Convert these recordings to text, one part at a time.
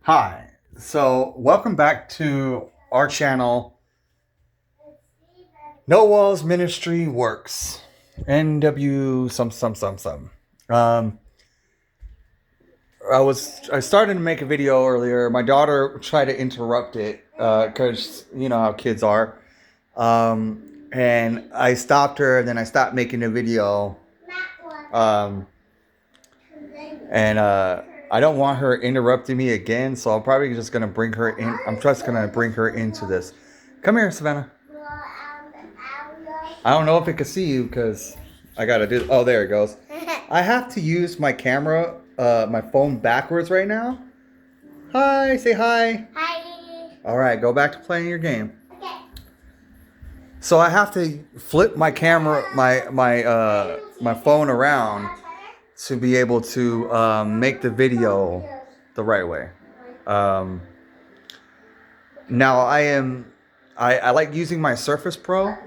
Hi. So, welcome back to our channel, No Walls Ministry Works. NW some. Um, I started to make a video earlier. My daughter tried to interrupt it because you know how kids are. And I stopped her. Then I stopped making the video. Um, and I don't want her interrupting me again, so I'm probably just gonna bring her in. I'm just gonna bring her into this. Come here, Savannah. I don't know if it can see you because I gotta do. Oh, there it goes. I have to use my camera, my phone backwards right now. Hi, say hi. Hi. All right, go back to playing your game. Okay. So I have to flip my camera, my phone around to be able to make the video the right way. Um, Now I like using my Surface Pro.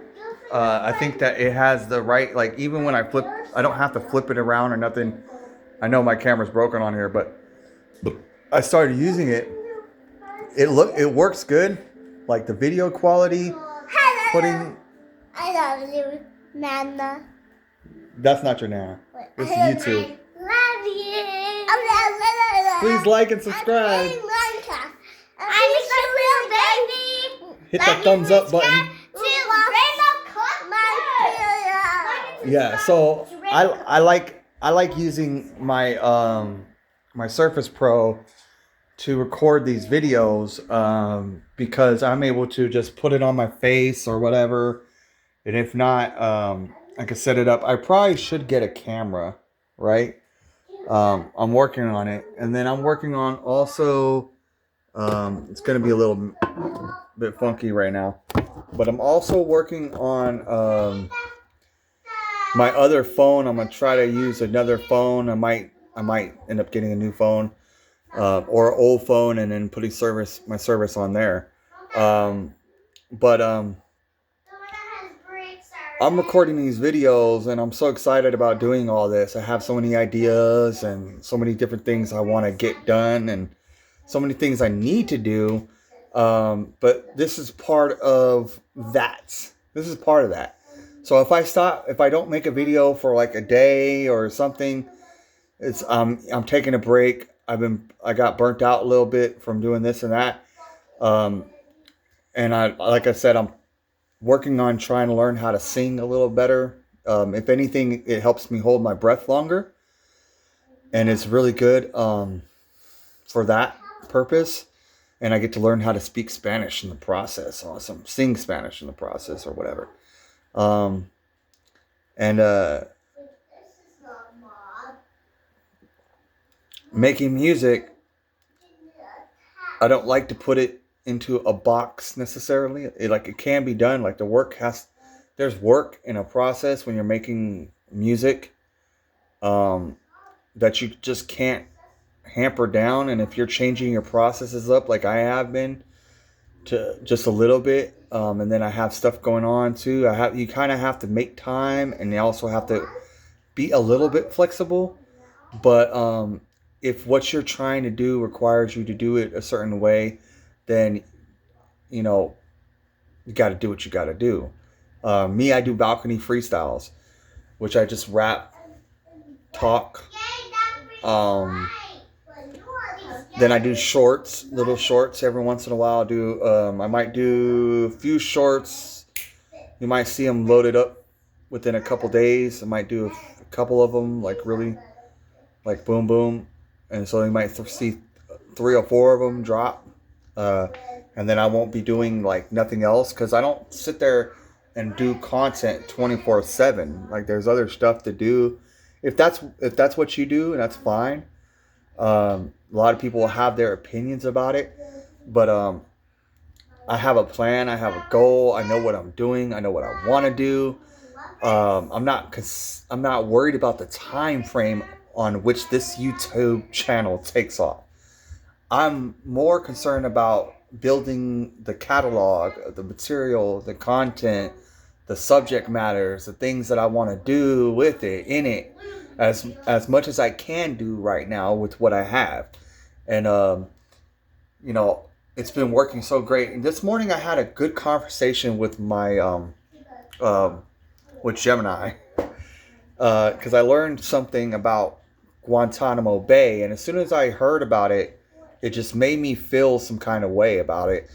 I think that it has the right, like even when I flip, I don't have to flip it around or nothing. I know my camera's broken on here, but I started using it. It works good. Like the video quality, Hello. putting. I love you, Nana. That's not your Nana. It's YouTube. Love you. Please like and subscribe. I'm a little baby. Hit that thumbs up button. Yeah, so I like using my my Surface Pro to record these videos because I'm able to just put it on my face or whatever, and if not, I can set it up. I probably should get a camera, right? I'm working on it, and then I'm working on also. It's gonna be a little bit funky right now, but I'm also working on my other phone. I'm gonna try to use another phone. I might end up getting a new phone or an old phone and then putting my service on there. But I'm recording these videos and I'm so excited about doing all this. I have so many ideas and so many different things I want to get done and so many things I need to do. But this is part of that. This is part of that. So if I don't make a video for like a day or something, it's I'm taking a break. I got burnt out a little bit from doing this and that. And like I said, I'm working on trying to learn how to sing a little better. If anything, it helps me hold my breath longer, and it's really good for that purpose. And I get to learn how to speak Spanish in the process. Awesome, sing Spanish in the process or whatever. And making music, I don't like to put it into a box necessarily. It can be done. Like there's work in a process when you're making music that you just can't hamper down. And if you're changing your processes up, like I have been, to just a little bit, and then I have stuff going on too. You kind of have to make time, and you also have to be a little bit flexible. But if what you're trying to do requires you to do it a certain way, then you know you got to do what you got to do. Me, I do balcony freestyles, which I just rap, talk. Then I do shorts, little shorts every once in a while. I might do a few shorts. You might see them loaded up within a couple days. I might do a couple of them, like really, like boom, boom. And so you might see 3 or 4 of them drop. And then I won't be doing like nothing else because I don't sit there and do content 24/7. Like there's other stuff to do. If that's what you do, and that's fine. A lot of people will have their opinions about it, but I have a plan. I have a goal. I know what I'm doing. I know what I want to do. I'm not worried about the time frame on which this YouTube channel takes off. I'm more concerned about building the catalog, the material, the content, the subject matters, the things that I want to do with it, in it, as much as I can do right now with what I have. And you know, it's been working so great. And this morning I had a good conversation with my with Gemini, because I learned something about Guantanamo Bay, and as soon as I heard about it, it just made me feel some kind of way about it.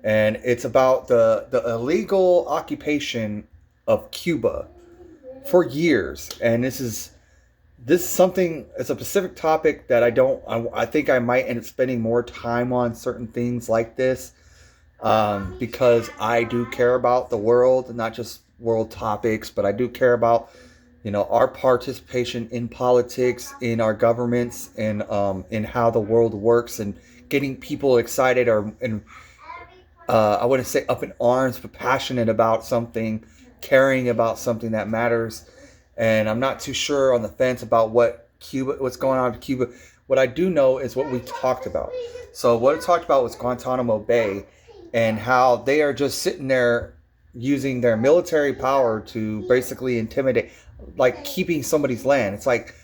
And it's about the illegal occupation of Cuba for years. And this is something. It's a specific topic that I think I might end up spending more time on certain things like this, because I do care about the world, not just world topics, but I do care about, our participation in politics, in our governments, and in how the world works, and getting people excited, I wouldn't say up in arms, but passionate about something, caring about something that matters. And I'm not too sure on the fence about what's going on with Cuba. What I do know is what we talked about. So what I talked about was Guantanamo Bay, and how they are just sitting there using their military power to basically intimidate, like keeping somebody's land. It's like,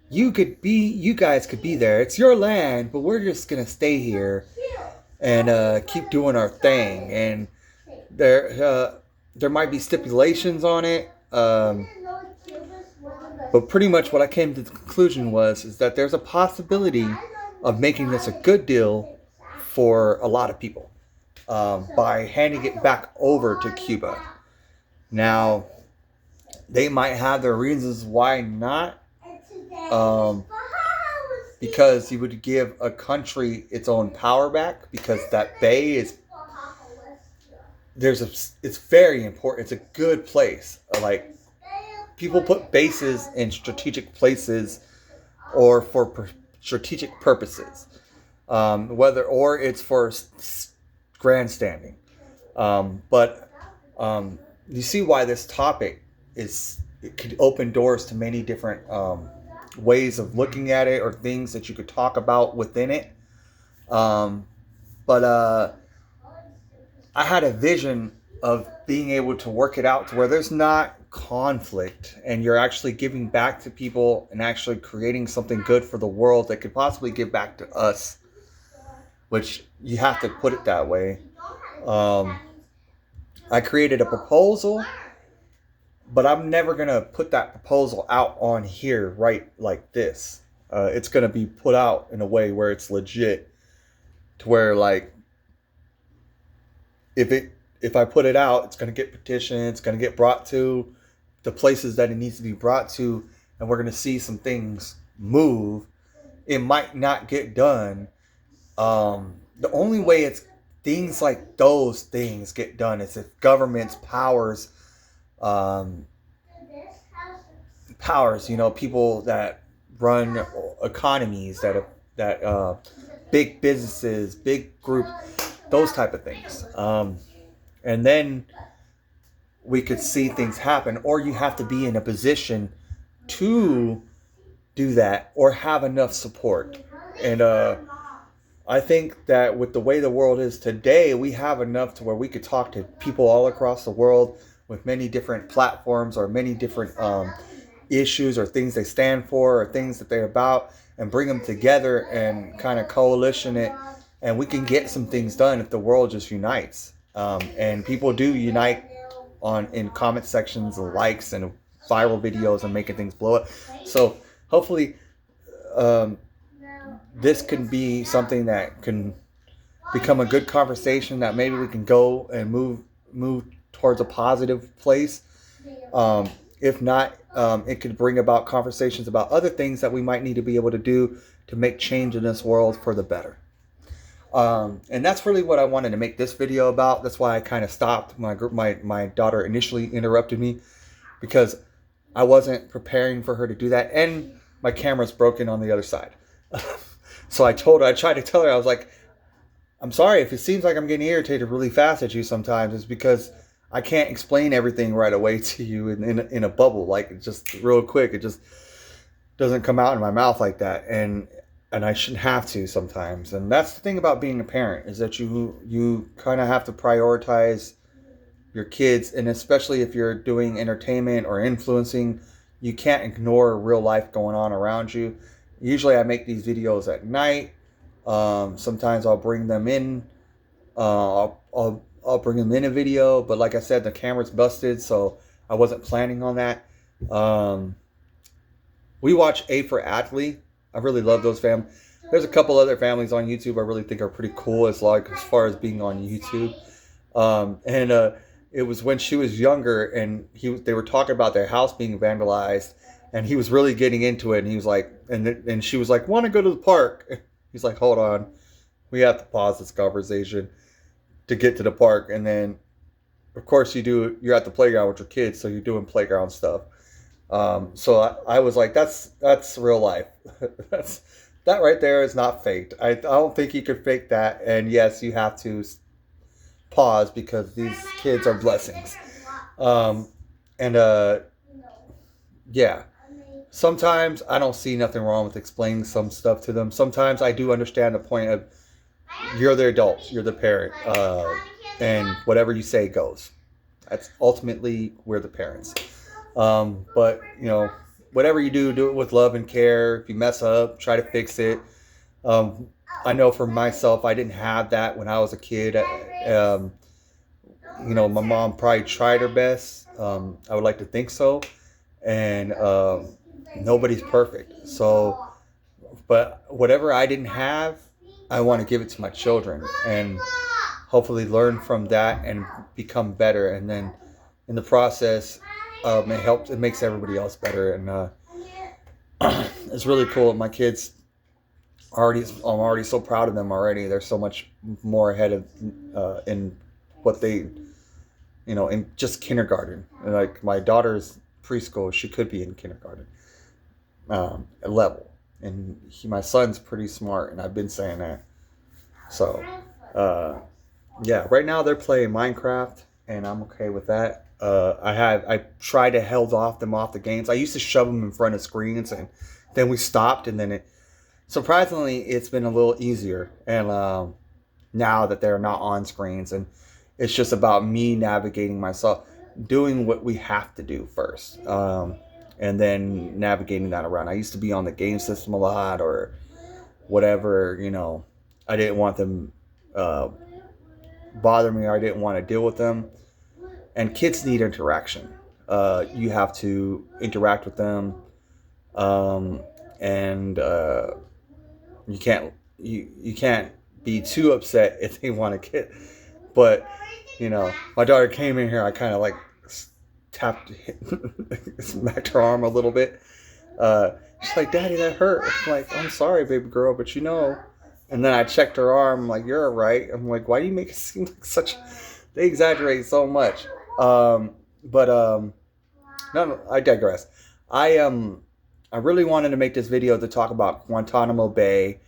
you guys could be there. It's your land, but we're just gonna stay here and keep doing our thing. And there might be stipulations on it, but pretty much what I came to the conclusion is that there's a possibility of making this a good deal for a lot of people, by handing it back over to Cuba. Now, they might have their reasons why not, because you would give a country its own power back, because that bay it's very important. It's a good place. Like, people put bases in strategic places or for strategic purposes, or it's for grandstanding. But you see why this topic it could open doors to many different ways of looking at it, or things that you could talk about within it. But I had a vision of being able to work it out to where there's not conflict, and you're actually giving back to people and actually creating something good for the world that could possibly give back to us, which you have to put it that way. I created a proposal, but I'm never going to put that proposal out on here right like this. It's going to be put out in a way where it's legit, to where, like, if I put it out, it's going to get petitioned, it's going to get brought to the places that it needs to be brought to, and we're going to see some things move. It might not get done. The only way it's things like those things get done is if governments powers, people that run economies, that big businesses, big groups, those type of things. And then we could see things happen, or you have to be in a position to do that, or have enough support. And I think that with the way the world is today, we have enough to where we could talk to people all across the world with many different platforms, or many different issues, or things they stand for, or things that they're about, and bring them together and kind of coalition it. And we can get some things done if the world just unites. And people do unite in comment sections, likes, and viral videos, and making things blow up. So hopefully this can be something that can become a good conversation, that maybe we can go and move towards a positive place. If not, it could bring about conversations about other things that we might need to be able to do to make change in this world for the better. And that's really what I wanted to make this video about. That's why I kind of stopped. My daughter initially interrupted me because I wasn't preparing for her to do that, and my camera's broken on the other side. So I tried to tell her, I was like, I'm sorry if it seems like I'm getting irritated really fast at you sometimes. It's because I can't explain everything right away to you in a bubble, like just real quick. It just doesn't come out in my mouth like that, and I shouldn't have to sometimes. And that's the thing about being a parent, is that you kind of have to prioritize your kids, and especially if you're doing entertainment or influencing, you can't ignore real life going on around you. Usually I make these videos at night, Sometimes I'll bring them in. I'll bring them in a video, but like I said, the camera's busted, so I wasn't planning on that. We watch A for Athlete. I really love those families. There's a couple other families on YouTube I really think are pretty cool as far as being on YouTube. And it was when she was younger, and they were talking about their house being vandalized, and he was really getting into it, and he was like, and she was like, want to go to the park? He's like, hold on, we have to pause this conversation to get to the park, and then of course you're at the playground with your kids, so you're doing playground stuff. So I was like, that's real life. That right there is not faked. I don't think you could fake that. And yes, you have to pause because these kids are blessings. And yeah, sometimes I don't see nothing wrong with explaining some stuff to them. Sometimes I do understand the point of you're the adult, you're the parent, and whatever you say goes. That's ultimately we're the parents. But whatever you do it with love and care. If you mess up, try to fix it. I know for myself, I didn't have that when I was a kid. My mom probably tried her best. I would like to think so. And nobody's perfect. So, but whatever I didn't have, I want to give it to my children and hopefully learn from that and become better. And then in the process, it makes everybody else better. And it's really cool. My kids I'm already so proud of them already. They're so much more ahead of in what they, in just kindergarten. Like my daughter's preschool, she could be in kindergarten level. And my son's pretty smart, and I've been saying that. So, yeah, right now they're playing Minecraft, and I'm okay with that. I tried to hold them off the games. I used to shove them in front of screens, and then we stopped, and then surprisingly, it's been a little easier. And now that they're not on screens, and it's just about me navigating myself, doing what we have to do first. And then navigating that around. I used to be on the game system a lot or whatever, I didn't want them bother me, or I didn't want to deal with them. And kids need interaction. You have to interact with them. And you can't be too upset if they want to get. But, my daughter came in here, I kind of like tapped, smacked her arm a little bit. She's like, Daddy, that hurt. I'm like, I'm sorry, baby girl, but And then I checked her arm. I'm like, you're all right. I'm like, why do you make it seem like such? They exaggerate so much. No, I digress. I really wanted to make this video to talk about Guantanamo Bay,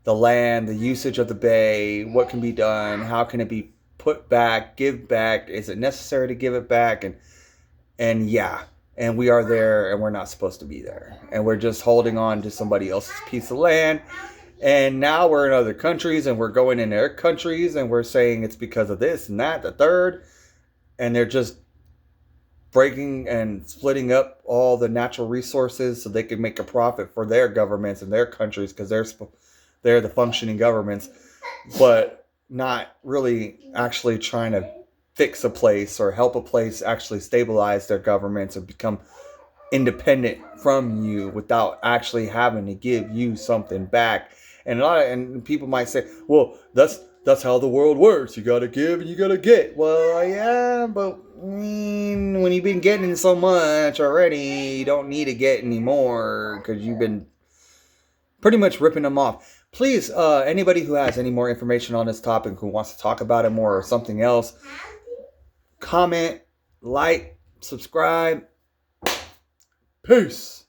the land, the usage of the bay, what can be done, how can it be put back, give back, is it necessary to give it back, and yeah, and we are there, and we're not supposed to be there, and we're just holding on to somebody else's piece of land, and now we're in other countries, and we're going in their countries, and we're saying it's because of this and that, the third, and they're just breaking and splitting up all the natural resources so they can make a profit for their governments and their countries, because they're the functioning governments, but not really actually trying to fix a place or help a place actually stabilize their governments and become independent from you without actually having to give you something back. And people might say, well, that's how the world works. You gotta give and you gotta get. Well, yeah, but when you've been getting so much already, you don't need to get anymore because you've been pretty much ripping them off. Please, anybody who has any more information on this topic, who wants to talk about it more or something else, comment, like, subscribe. Peace.